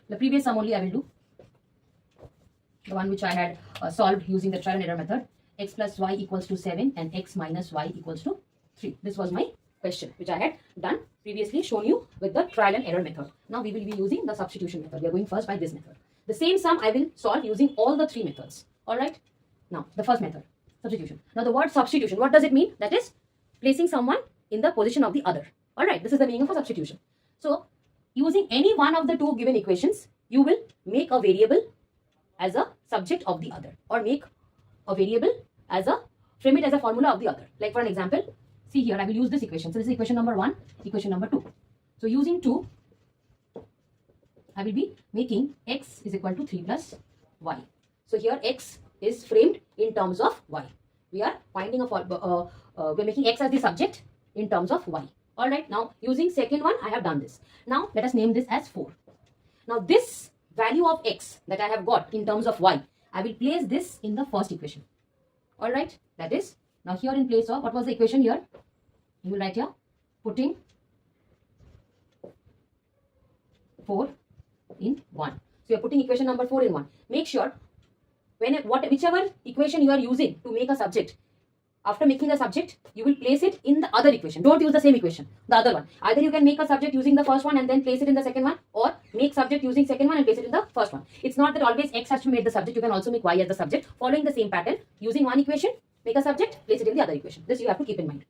The previous sum only I will do. The one which I had solved using the trial and error method. X plus y equals to 7 and x minus y equals to 3. This was my question which I had done previously, shown you with the trial and error method. Now we will be using the substitution method. We are going first by this method. The same sum I will solve using all the three methods. Alright. Now the first method, substitution. Now the word substitution, what does it mean? That is placing someone in the position of the other. Alright, this is the meaning of a substitution. So using any one of the two given equations, you will make a variable as a subject of the other, or make a variable as a, frame it as a formula of the other. Like for an example, see here I will use this equation. So this is equation number 1, equation number 2. So using 2, I will be making x is equal to 3 plus y. So here x is framed in terms of y. We are finding we're making x as the subject in terms of y. Alright, now using second one I have done this. Now let us name this as 4. Now this value of x that I have got in terms of y, I will place this in the first equation. Alright, that is, now here in place of, what was the equation here? You will write here, putting 4 in 1. So you are putting equation number 4 in 1. Make sure, whichever equation you are using to make a subject, after making the subject, you will place it in the other equation. Don't use the same equation, the other one. Either you can make a subject using the first one and then place it in the second one, or make subject using second one and place it in the first one. It's not that always x has to be made the subject. You can also make y as the subject, following the same pattern. Using one equation, make a subject, place it in the other equation. This you have to keep in mind.